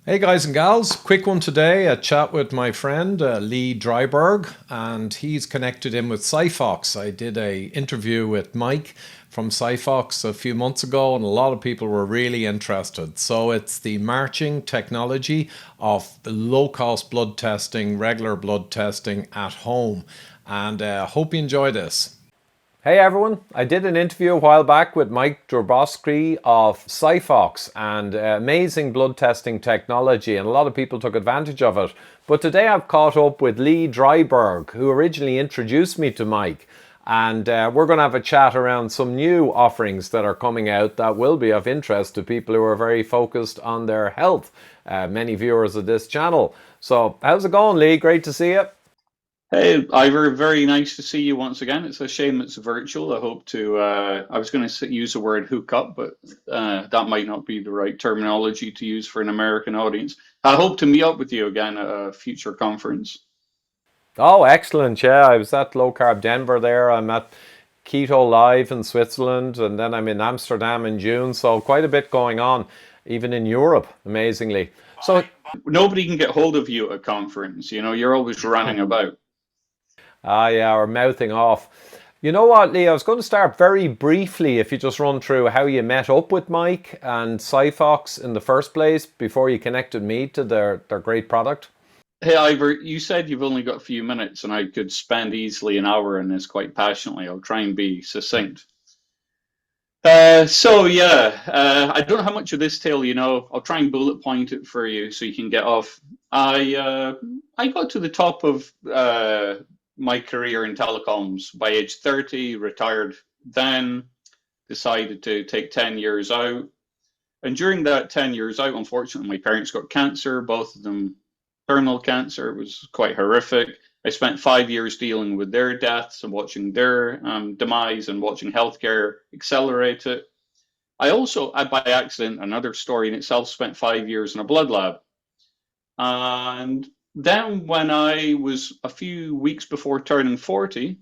Hey guys and gals, quick one today. A chat with my friend Lee Dryberg, and he's connected in with Siphox. I did a interview with Mike from Siphox a few months ago, and a lot of people were really interested. So it's the marching technology of low cost blood testing, regular blood testing at home, and hope you enjoy this. Hey everyone, I did an interview a while back with Mike Drobowski of Siphox and amazing blood testing technology, and a lot of people took advantage of it. But today I've caught up with Lee Dryberg, who originally introduced me to Mike, and we're going to have a chat around some new offerings that are coming out that will be of interest to people who are very focused on their health, many viewers of this channel. So, how's it going, Lee? Great to see you. Hey, Ivor, very nice to see you once again. It's a shame it's virtual. I hope to, I was going to use the word hook up, but that might not be the right terminology to use for an American audience. I hope to meet up with you again at a future conference. Oh, excellent. Yeah, I was at Low Carb Denver there. I'm at Keto Live in Switzerland, and then I'm in Amsterdam in June. So quite a bit going on, even in Europe, amazingly. So, Nobody can get hold of you at a conference. You know, you're always running about. yeah, we're mouthing off. You know what, Lee? I was going to start very briefly if you just run through how you met up with Mike and Siphox in the first place before you connected me to their great product. Hey, Ivor, you said you've only got a few minutes, and I could spend easily an hour on this quite passionately. I'll try and be succinct. I don't know how much of this tale you know. I'll try and bullet point it for you so you can get off. I got to the top of my career in telecoms by age 30, retired then, decided to take 10 years out. And during that 10 years out, unfortunately, my parents got cancer, both of them terminal cancer. It was quite horrific. I spent 5 years dealing with their deaths and watching their demise and watching healthcare accelerate it. By accident, another story in itself, spent 5 years in a blood lab. And then, when I was a few weeks before turning 40,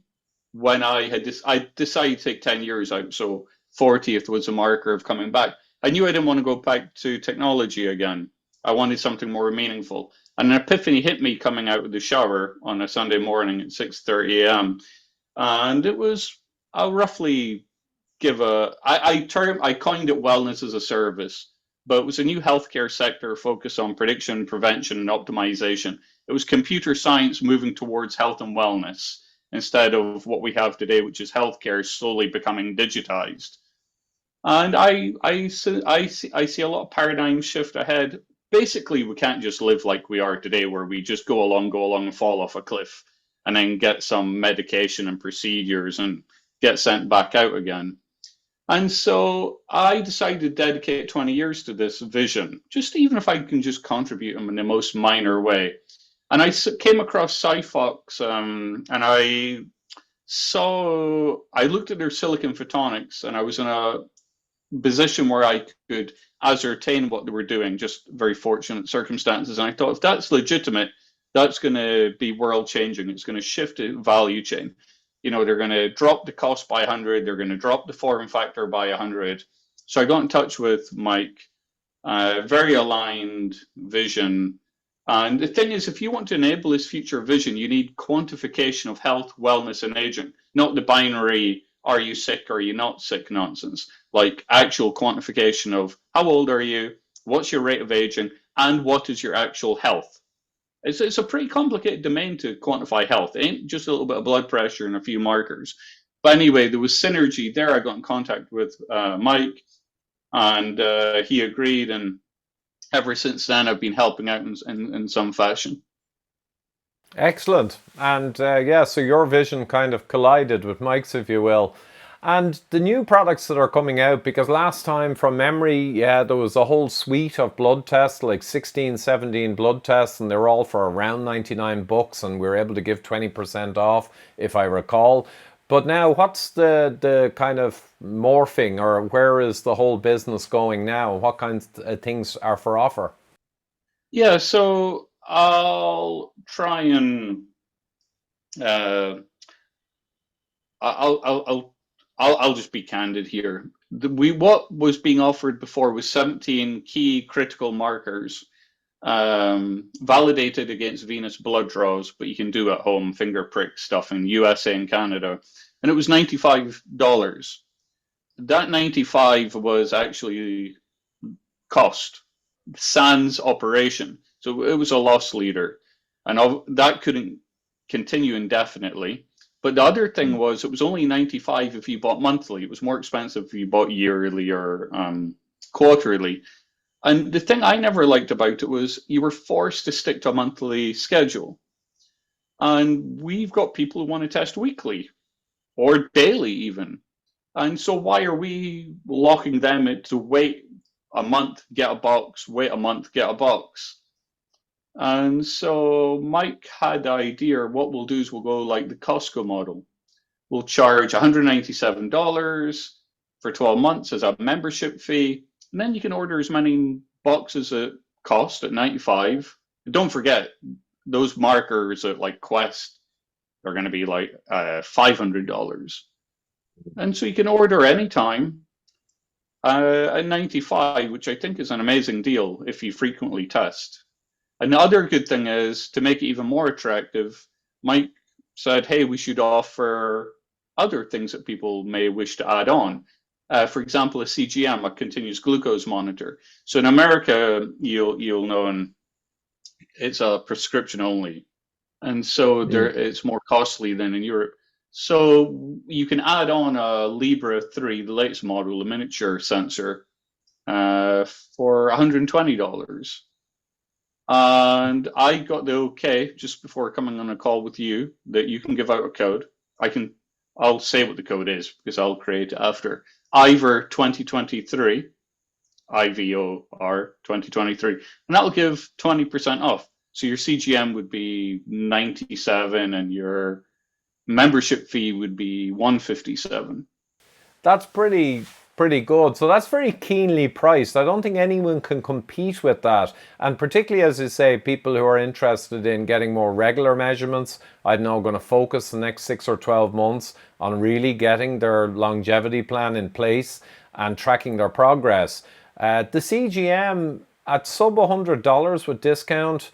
when I decided to take 10 years out, so 40th was a marker of coming back. I knew I didn't want to go back to technology again. I wanted something more meaningful. And an epiphany hit me coming out of the shower on a Sunday morning at 6:30 a.m. And it was, I'll roughly give a I coined it wellness as a service, but it was a new healthcare sector focused on prediction, prevention, and optimization. It was computer science moving towards health and wellness instead of what we have today, which is healthcare slowly becoming digitized. And I see a lot of paradigm shift ahead. Basically, we can't just live like we are today, where we just go along, and fall off a cliff, and then get some medication and procedures and get sent back out again. And so I decided to dedicate 20 years to this vision, just even if I can just contribute in the most minor way. And came across Siphox, and I looked at their silicon photonics, and I was in a position where I could ascertain what they were doing, just very fortunate circumstances. And I thought, if that's legitimate, that's going to be world changing. It's going to shift the value chain. You know, they're going to drop the cost by 100, they're going to drop the form factor by 100. So I got in touch with Mike, very aligned vision. And the thing is, if you want to enable this future vision, you need quantification of health, wellness, and aging, not the binary, are you sick, or are you not sick nonsense, like actual quantification of how old are you, what's your rate of aging, and what is your actual health. It's a pretty complicated domain to quantify health. It ain't just a little bit of blood pressure and a few markers. But anyway, there was synergy there. I got in contact with Mike, and he agreed. And ever since then, I've been helping out in some fashion. Excellent. And yeah, so your vision kind of collided with Mike's, if you will. And the new products that are coming out, because last time from memory, yeah, there was a whole suite of blood tests, like 16, 17 blood tests, and they were all for around 99 bucks, and we were able to give 20% off, if I recall. But now, what's the kind of morphing, or where is the whole business going now? What kinds of things are for offer? Yeah, so I'll try and uh, I'll, I'll, I'll, I'll just be candid here. What was being offered before was 17 key critical markers, validated against venous blood draws, but you can do at home finger prick stuff in USA and Canada. And it was $95. That 95 was actually cost, sans operation. So it was a loss leader. And that couldn't continue indefinitely. But the other thing was it was only 95 if you bought monthly. It was more expensive if you bought yearly or quarterly. And the thing I never liked about it was you were forced to stick to a monthly schedule. And we've got people who want to test weekly or daily even. And so why are we locking them into wait a month, get a box, wait a month, get a box? And so Mike had the idea, what we'll do is we'll go like the Costco model. We'll charge $197 for 12 months as a membership fee. And then you can order as many boxes at cost at 95. Don't forget, those markers at like Quest are going to be like $500. And so you can order anytime at 95, which I think is an amazing deal if you frequently test. Another good thing is, to make it even more attractive, Mike said, hey, we should offer other things that people may wish to add on. For example, a CGM, a continuous glucose monitor. So in America, you'll know, and it's a prescription only. And so it's more costly than in Europe. So you can add on a Libra 3, the latest model, a miniature sensor, for $120. And I got the okay just before coming on a call with you that you can give out a code. I'll say what the code is because I'll create it after. Ivor 2023, IVOR 2023, and that'll give 20% off. So your CGM would be 97 and your membership fee would be 157. That's pretty good. So that's very keenly priced. I don't think anyone can compete with that. And particularly, as you say, people who are interested in getting more regular measurements, I'm now going to focus the next 6 or 12 months on really getting their longevity plan in place and tracking their progress. The CGM at sub $100 with discount,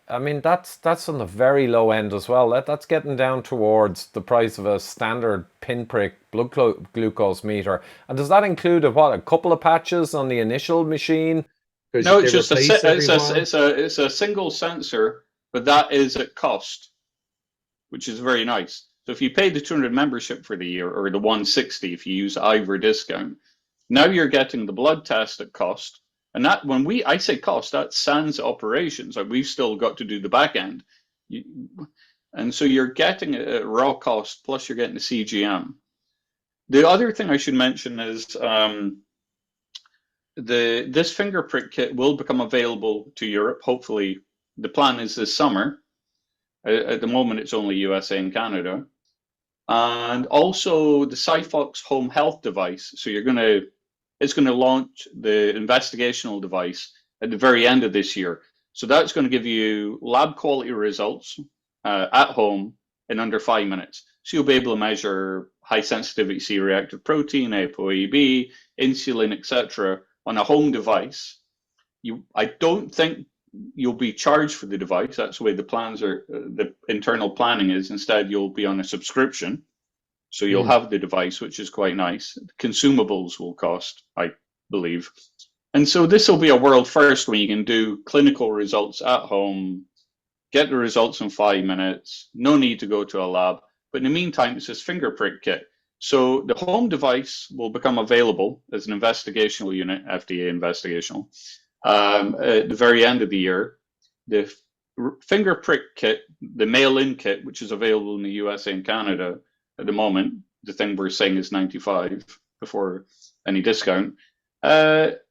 I mean, that's on the very low end as well. That's getting down towards the price of a standard pinprick blood glucose meter. And does that include a couple of patches on the initial machine? No, it's just it's a single sensor, but that is at cost, which is very nice. So if you pay the 200 membership for the year, or the 160 if you use Ivor discount, now you're getting the blood test at cost. And that, I say cost, that's sans operations. Like, we've still got to do the back end. And so you're getting it at raw cost, plus you're getting the CGM. The other thing I should mention is this finger prick kit will become available to Europe. Hopefully, the plan is this summer. At the moment, it's only USA and Canada. And also the Siphox home health device. So it's going to launch the investigational device at the very end of this year. So that's going to give you lab quality results at home in under 5 minutes. So you'll be able to measure high sensitivity C-reactive protein, ApoE, insulin, etc. on a home device. I don't think you'll be charged for the device. That's the way the internal planning is. Instead, you'll be on a subscription. So you'll have the device, which is quite nice. Consumables will cost, I believe. And so this will be a world first when you can do clinical results at home, get the results in 5 minutes, no need to go to a lab. But in the meantime, it's this finger prick kit. So the home device will become available as an investigational unit, FDA investigational, at the very end of the year. The finger prick kit, the mail-in kit, which is available in the USA and Canada at the moment, the thing we're saying is 95 before any discount, that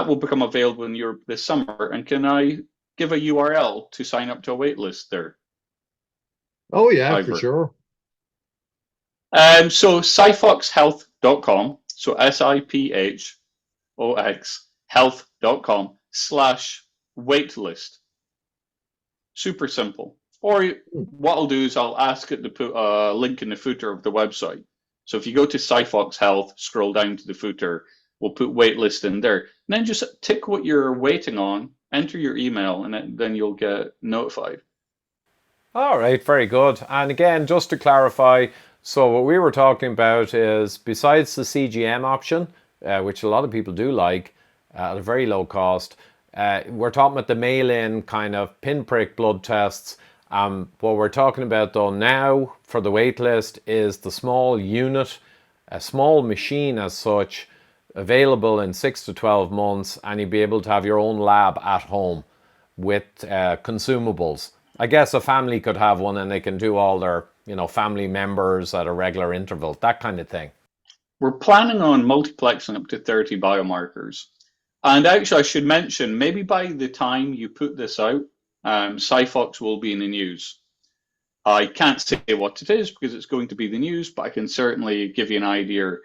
will become available in Europe this summer. And can I give a URL to sign up to a waitlist there? Oh yeah, Ivor. For sure. So siphoxhealth.com, so SIPHOX health.com/waitlist. Super simple. Or what I'll do is I'll ask it to put a link in the footer of the website. So if you go to Siphox Health, scroll down to the footer, we'll put waitlist in there. And then just tick what you're waiting on enter your email, and then you'll get notified. All right, very good. And again, just to clarify, so what we were talking about is besides the CGM option, which a lot of people do like at a very low cost, we're talking about the mail-in kind of pinprick blood tests. What we're talking about though now for the waitlist is the small unit, a small machine as such, available in 6 to 12 months, and you'll be able to have your own lab at home with consumables. I guess a family could have one and they can do all their, family members at a regular interval, that kind of thing. We're planning on multiplexing up to 30 biomarkers. And actually, I should mention, maybe by the time you put this out, Siphox will be in the news. I can't say what it is because it's going to be the news, but I can certainly give you an idea.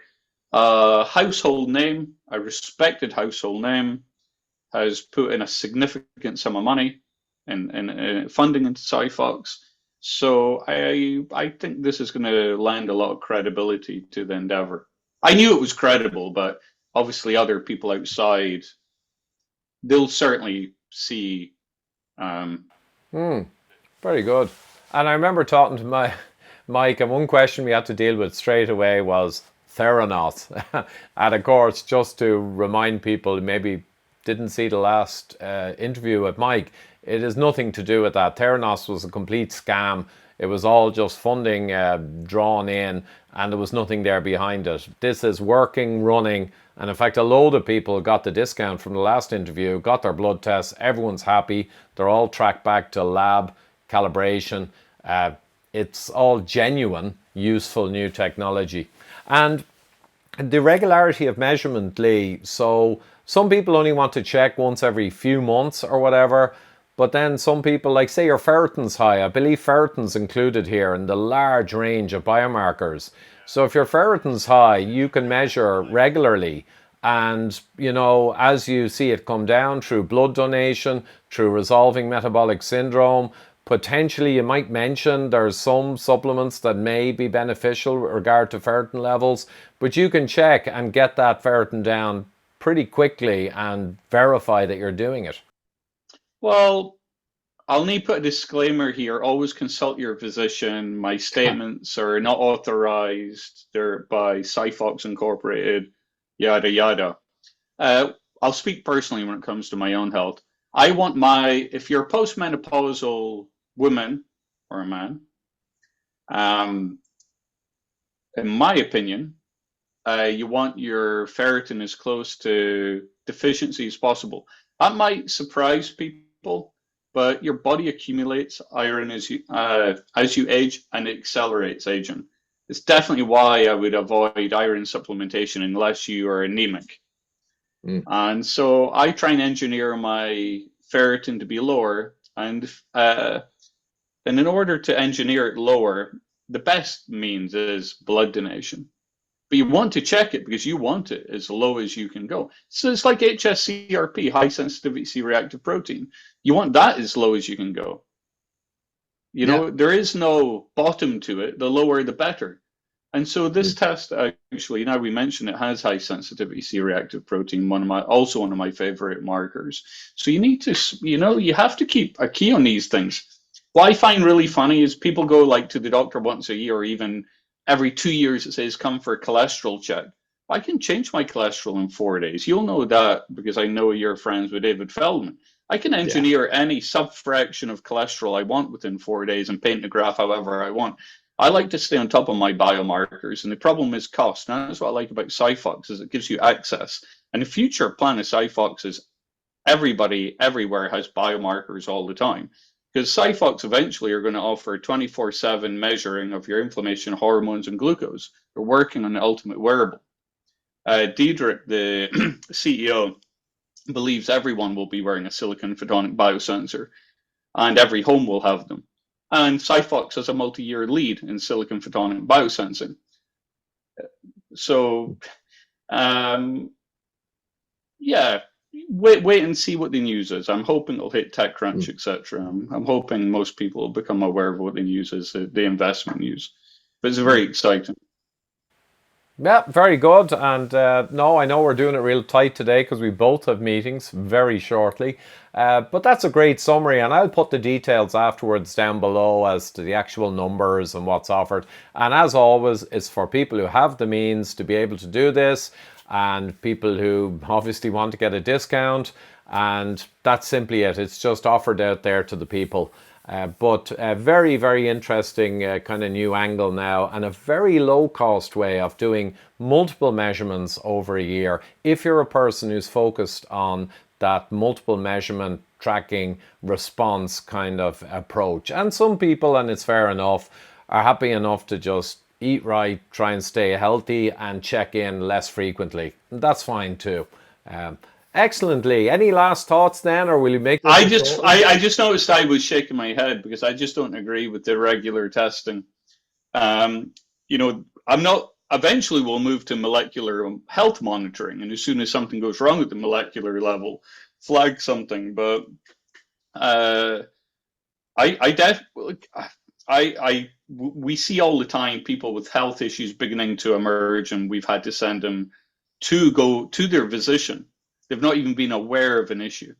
A household name, a respected household name, has put in a significant sum of money and funding into Siphox. So I think this is going to lend a lot of credibility to the endeavor. I knew it was credible, but obviously other people outside, they'll certainly see. Very good. And I remember talking to Mike, and one question we had to deal with straight away was Theranos. And of course, just to remind people who maybe didn't see the last interview with Mike, it has nothing to do with that. Theranos was a complete scam. It was all just funding drawn in, and there was nothing there behind it. This is working, running, and in fact, a load of people got the discount from the last interview, got their blood tests. Everyone's happy. They're all tracked back to lab calibration. It's all genuine, useful new technology. And the regularity of measurement, Lee. So some people only want to check once every few months or whatever. But then some people, like say your ferritin's high, I believe ferritin's included here in the large range of biomarkers. So if your ferritin's high, you can measure regularly. And, as you see it come down through blood donation, through resolving metabolic syndrome, potentially you might mention there's some supplements that may be beneficial with regard to ferritin levels, but you can check and get that ferritin down pretty quickly and verify that you're doing it. Well, I'll need to put a disclaimer here. Always consult your physician. My statements are not authorized. They're by Siphox Incorporated, yada, yada. I'll speak personally when it comes to my own health. If you're a postmenopausal woman or a man, in my opinion, you want your ferritin as close to deficiency as possible. That might surprise people, but your body accumulates iron as you age, and it accelerates aging. It's definitely why I would avoid iron supplementation unless you are anemic. And so I try and engineer my ferritin to be lower, and in order to engineer it lower, the best means is blood donation. But you want to check it because you want it as low as you can go. So it's like HSCRP, high sensitivity C-reactive protein. You want that as low as you can go. There is no bottom to it. The lower, the better. And so this test, actually, now we mentioned it has high sensitivity C-reactive protein, one of my favorite markers. So you need to, you have to keep a key on these things. What I find really funny is people go like to the doctor once a year, or even every 2 years. It says come for a cholesterol check. I can change my cholesterol in 4 days. You'll know that because I know you're friends with David Feldman. I can engineer any subfraction of cholesterol I want within 4 days and paint the graph however I want. I like to stay on top of my biomarkers, and the problem is cost. And that's what I like about Siphox, is it gives you access. And the future plan of Siphox is everybody everywhere has biomarkers all the time. Because Siphox eventually are going to offer 24/7 measuring of your inflammation, hormones, and glucose. They're working on the ultimate wearable. Diedrich, the CEO, believes everyone will be wearing a silicon photonic biosensor, and every home will have them. And Siphox has a multi-year lead in silicon photonic biosensing. So, wait and see what the news is. I'm hoping it'll hit TechCrunch, etc. I'm hoping most people will become aware of what the news is, the investment news. But it's very exciting. Yeah, very good. And no, I know we're doing it real tight today because we both have meetings very shortly. But that's a great summary, and I'll put the details afterwards down below as to the actual numbers and what's offered. And as always, it's for people who have the means to be able to do this, and people who obviously want to get a discount. And that's simply it. It's just offered out there to the people. But a very, very interesting kind of new angle now, and a very low cost way of doing multiple measurements over a year. If you're a person who's focused on that multiple measurement tracking response kind of approach. And some people, and it's fair enough, are happy enough to just eat right, try and stay healthy, and check in less frequently. That's fine too. Excellently. Any last thoughts then, or will you make? I just noticed I was shaking my head because I just don't agree with the regular testing. You know, I'm not. Eventually, we'll move to molecular health monitoring, and as soon as something goes wrong at the molecular level, flag something. But we see all the time people with health issues beginning to emerge, and we've had to send them to go to their physician. They've not even been aware of an issue.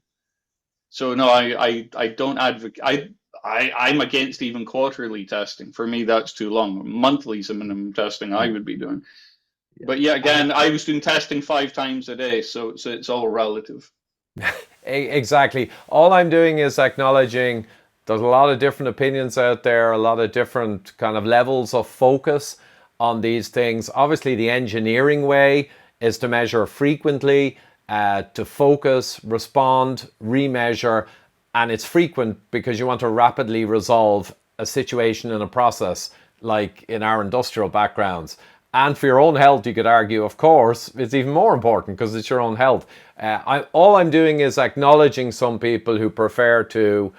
So no, I don't advocate. I'm against even quarterly testing. For me, that's too long. Monthly is the minimum testing I would be doing. Yeah. But yeah, again, I was doing testing 5 times a day, so it's all relative. Exactly. All I'm doing is acknowledging there's a lot of different opinions out there, a lot of different kind of levels of focus on these things. Obviously, the engineering way is to measure frequently, to focus, respond, remeasure, and it's frequent because you want to rapidly resolve a situation in a process, like in our industrial backgrounds. And for your own health, you could argue, of course, it's even more important because it's your own health. All I'm doing is acknowledging some people who prefer to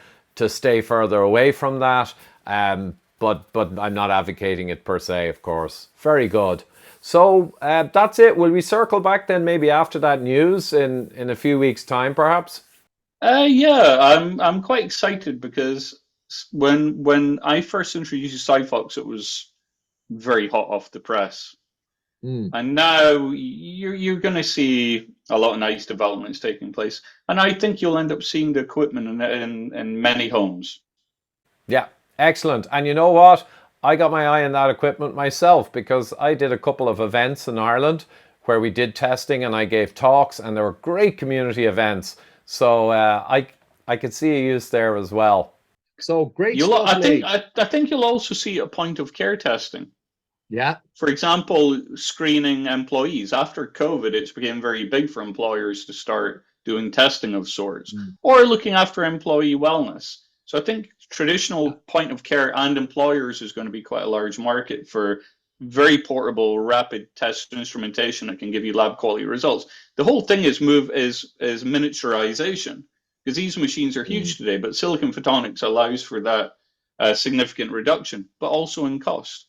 stay further away from that, but I'm not advocating it per se, of course. Very good. So that's it. Will we circle back then maybe after that news in a few weeks' time, perhaps? Yeah, I'm quite excited because when I first introduced Siphox, it was very hot off the press, and now you're going to see a lot of nice developments taking place, and I think you'll end up seeing the equipment in many homes. Yeah, excellent. And you know what? I got my eye on that equipment myself because I did a couple of events in Ireland where we did testing and I gave talks, and there were great community events. So I could see a use there as well. So great stuff. I think you'll also see a point of care testing. Yeah. For example, screening employees. After COVID, it's became very big for employers to start doing testing of sorts, or looking after employee wellness. So I think traditional point of care and employers is going to be quite a large market for very portable, rapid test instrumentation that can give you lab quality results. The whole thing is miniaturization, because these machines are huge today, but silicon photonics allows for that significant reduction, but also in cost.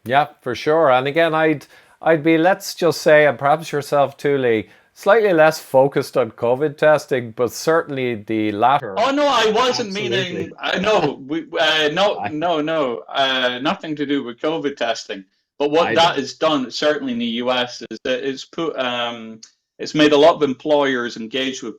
Yeah, for sure. And again, I'd be, let's just say, and perhaps yourself too, Lee, slightly less focused on COVID testing, but certainly the latter. Oh no, I wasn't meaning. Nothing to do with COVID testing. But what that has done, certainly in the US, is that it's made a lot of employers engage with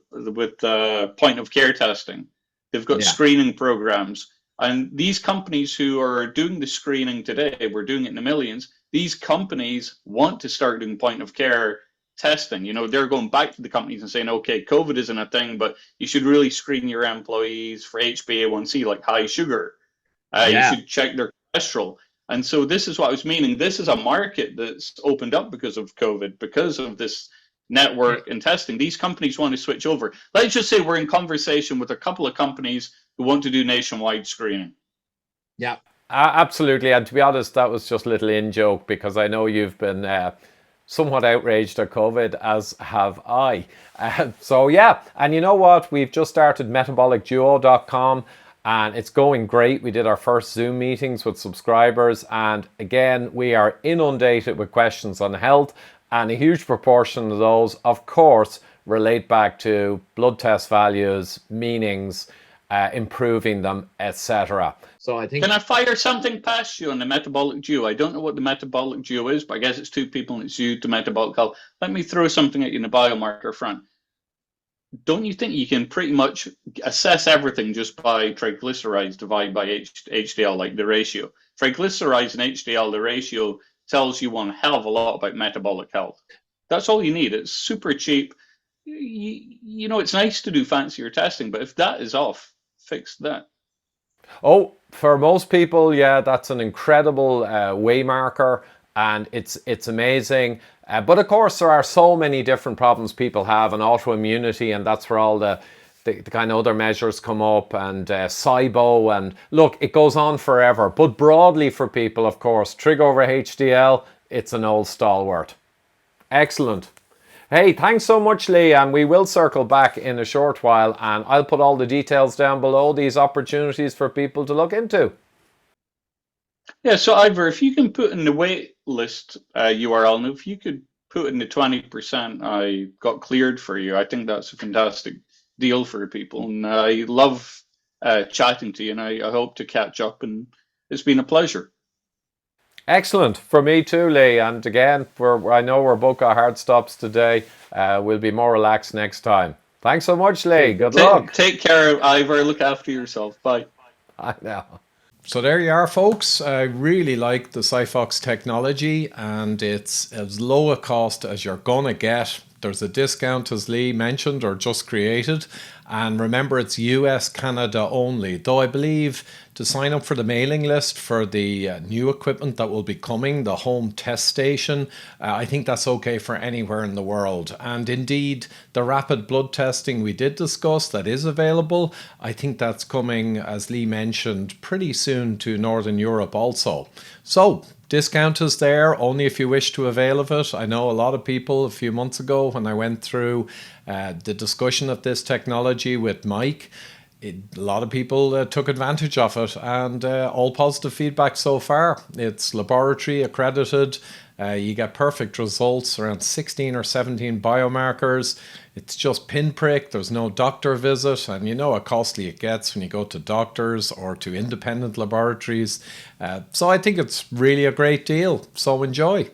point of care testing. They've got screening programs, and these companies who are doing the screening today, we're doing it in the millions. These companies want to start doing point of care testing. You know, they're going back to the companies and saying, okay, COVID isn't a thing, but you should really screen your employees for HbA1c, like high sugar. You should check their cholesterol. And so this is what I was meaning. This is a market that's opened up because of COVID, because of this network and testing. These companies want to switch over. Let's just say we're in conversation with a couple of companies who want to do nationwide screening. Yeah, absolutely. And to be honest, that was just a little in-joke because I know you've been somewhat outraged at COVID, as have I. So yeah, and you know what? We've just started metabolicduo.com and it's going great. We did our first Zoom meetings with subscribers, and again, we are inundated with questions on health, and a huge proportion of those, of course, relate back to blood test values, meanings, improving them, etc. So I think. Can I fire something past you on the metabolic duo? I don't know what the metabolic duo is, but I guess it's two people and it's due to metabolic health. Let me throw something at you in the biomarker front. Don't you think you can pretty much assess everything just by triglycerides divided by HDL, like the ratio? Triglycerides and HDL, the ratio tells you one hell of a lot about metabolic health. That's all you need. It's super cheap. You know, it's nice to do fancier testing, but if that is off, fix that. Oh, for most people, yeah, that's an incredible way marker, and it's amazing. But of course, there are so many different problems people have, and autoimmunity, and that's where all the kind of other measures come up, and SIBO, and look, it goes on forever. But broadly for people, of course, trig over HDL, it's an old stalwart. Excellent. Hey, thanks so much, Lee, and we will circle back in a short while, and I'll put all the details down below, these opportunities for people to look into. Yeah, so Ivor, if you can put in the waitlist URL, and if you could put in the 20% I got cleared for you, I think that's a fantastic deal for people. And I love chatting to you, and I hope to catch up, and it's been a pleasure. Excellent. For me too, Lee. And again, I know we're both got hard stops today. We'll be more relaxed next time. Thanks so much, Lee. Good luck. Take care, Ivor. Look after yourself. Bye. I know. So there you are, folks. I really like the Siphox technology, and it's as low a cost as you're gonna get. There's a discount, as Lee mentioned, or just created. And remember, it's US, Canada only. Though I believe to sign up for the mailing list for the new equipment that will be coming, the home test station, I think that's okay for anywhere in the world. And indeed, the rapid blood testing we did discuss that is available, I think that's coming, as Lee mentioned, pretty soon to Northern Europe also. So, discount is there only if you wish to avail of it. I know a lot of people a few months ago when I went through the discussion of this technology with Mike, a lot of people took advantage of it, and all positive feedback so far. It's laboratory accredited. You get perfect results, around 16 or 17 biomarkers. It's just pinprick. There's no doctor visit, and you know how costly it gets when you go to doctors or to independent laboratories. So I think it's really a great deal. So enjoy.